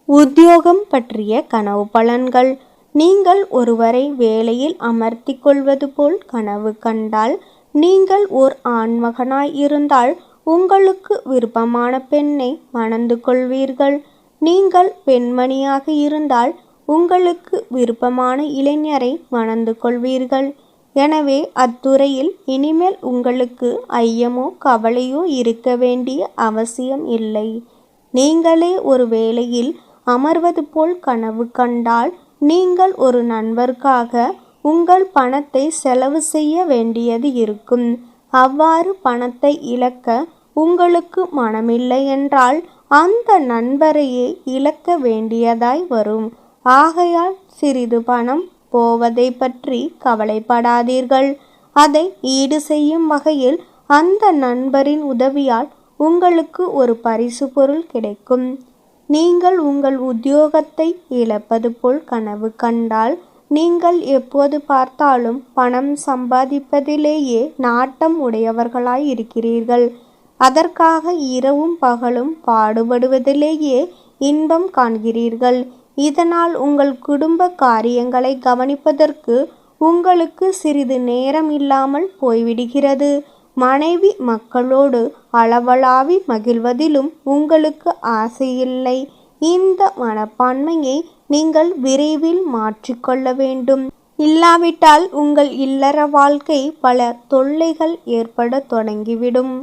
உத்தியோகம் பற்றிய கனவு பலன்கள். நீங்கள் ஒருவரை வேலையில் அமர்த்தி கொள்வது போல் கனவு கண்டால், நீங்கள் ஓர் ஆண்மகனாய் இருந்தால் உங்களுக்கு விருப்பமான பெண்ணை மணந்து கொள்வீர்கள். நீங்கள் பெண்மணியாக இருந்தால் உங்களுக்கு விருப்பமான இளைஞரை மணந்து கொள்வீர்கள். எனவே அத்துறையில் இனிமேல் உங்களுக்கு ஐயமோ கவலையோ இருக்க வேண்டிய அவசியம் இல்லை. நீங்களே ஒரு வேலையில் அமர்வது போல் கனவு கண்டால், நீங்கள் ஒரு நண்பருக்காக உங்கள் பணத்தை செலவு செய்ய வேண்டியது இருக்கும். அவ்வாறு பணத்தை இழக்க உங்களுக்கு மனமில்லை என்றால் அந்த நண்பரையே இழக்க வேண்டியதாய் வரும். ஆகையால் சிறிது பணம் போவதை பற்றி கவலைப்படாதீர்கள். அதை ஈடு செய்யும் வகையில் அந்த நண்பரின் உதவியால் உங்களுக்கு ஒரு பரிசு பொருள் கிடைக்கும். நீங்கள் உங்கள் உத்தியோகத்தை இழப்பது போல் கனவு கண்டால், நீங்கள் எப்போது பார்த்தாலும் பணம் சம்பாதிப்பதிலேயே நாட்டம் உடையவர்களாய் இருக்கிறீர்கள். அதற்காக இரவும் பகலும் பாடுபடுவதிலேயே இன்பம் காண்கிறீர்கள். இதனால் உங்கள் குடும்ப காரியங்களை கவனிப்பதற்கு உங்களுக்கு சிறிது நேரம் இல்லாமல் போய்விடுகிறது. மனைவி மக்களோடு அளவளாவி மகிழ்வதிலும் உங்களுக்கு ஆசையில்லை. இந்த மனப்பான்மையை நீங்கள் விரைவில் மாற்றிக்கொள்ள வேண்டும். இல்லாவிட்டால் உங்கள் இல்லற வாழ்க்கை பல தொல்லைகள் ஏற்பட தொடங்கிவிடும்.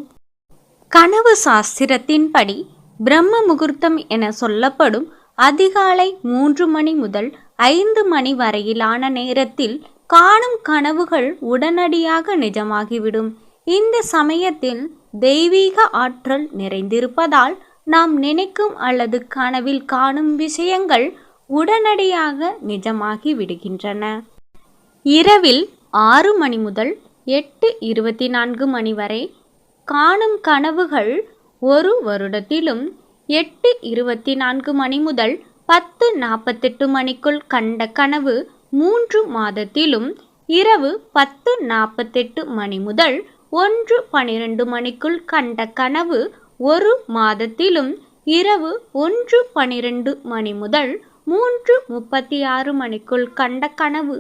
கனவு சாஸ்திரத்தின்படி பிரம்ம முகூர்த்தம் என சொல்லப்படும் அதிகாலை 3 மணி முதல் 5 மணி வரையிலான நேரத்தில் காணும் கனவுகள் உடனடியாக நிஜமாகிவிடும். இந்த சமயத்தில் தெய்வீக ஆற்றல் நிறைந்திருப்பதால் நாம் நினைக்கும் அல்லது கனவில் காணும் விஷயங்கள் உடனடியாக நிஜமாகி விடுகின்றன. இரவில் 6 மணி முதல் 8:24 மணி வரை காணும் கனவுகள் 1 வருடத்திலும், 8:24 மணி முதல் 10:48 மணிக்குள் கண்ட கனவு 3 மாதத்திலும், இரவு 10:48 மணி முதல் 1:12 மணிக்குள் கண்ட கனவு 1 மாதத்திலும், இரவு 1:12 மணி முதல் 3:36 மணிக்குள் கண்ட கனவு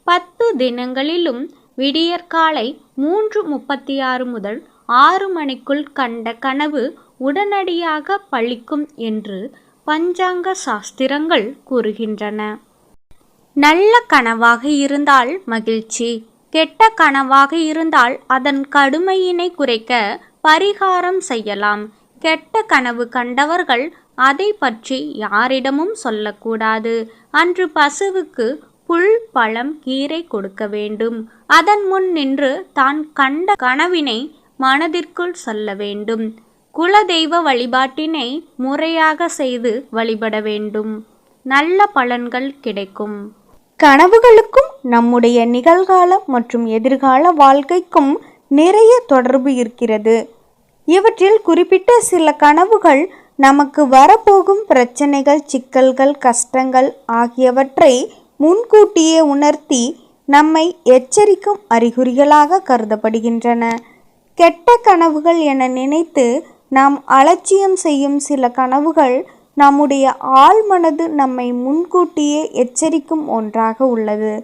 10 தினங்களிலும், விடியற்காலை 3:36 முதல் 6 மணிக்குள் கண்ட கனவு உடனடியாக பலிக்கும் என்று பஞ்சாங்க சாஸ்திரங்கள் கூறுகின்றன. நல்ல கனவாக இருந்தால் மகிழ்ச்சி, கெட்ட கனவாக இருந்தால் அதன் கடுமையினை குறைக்க பரிகாரம் செய்யலாம். கெட்ட கனவு கண்டவர்கள் அதை பற்றி யாரிடமும் சொல்லக்கூடாது. அன்று பசுவுக்கு புல், பழம், கீரை கொடுக்க வேண்டும். அதன் முன் நின்று தான் கண்ட கனவினை மனதிற்குள் சொல்ல வேண்டும். குலதெய்வ வழிபாட்டினை முறையாக செய்து வழிபட வேண்டும். நல்ல பலன்கள் கிடைக்கும். கனவுகளுக்கும் நம்முடைய நிகழ்கால மற்றும் எதிர்கால வாழ்க்கைக்கும் நிறைய தொடர்பு இருக்கிறது. இவற்றில் குறிப்பிட்ட சில கனவுகள் நமக்கு வரப்போகும் பிரச்சனைகள், சிக்கல்கள், கஷ்டங்கள் ஆகியவற்றை முன்கூட்டியே உணர்த்தி நம்மை எச்சரிக்கும் அறிகுறிகளாக கருதப்படுகின்றன. கெட்ட கனவுகள் என நினைத்து நாம் அலட்சியம் செய்யும் சில கனவுகள் நம்முடைய ஆழ்மனது நம்மை முன்கூட்டியே எச்சரிக்கும் ஒன்றாக உள்ளது.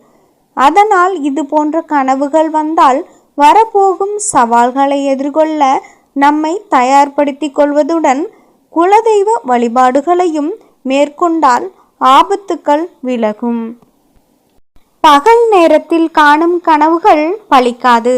அதனால் இது போன்ற கனவுகள் வந்தால் வரப்போகும் சவால்களை எதிர்கொள்ள நம்மை தயார்படுத்தி கொள்வதுடன் குலதெய்வ வழிபாடுகளையும் மேற்கொண்டால் ஆபத்துக்கள் விலகும். பகல் நேரத்தில் காணும் கனவுகள் பலிக்காது.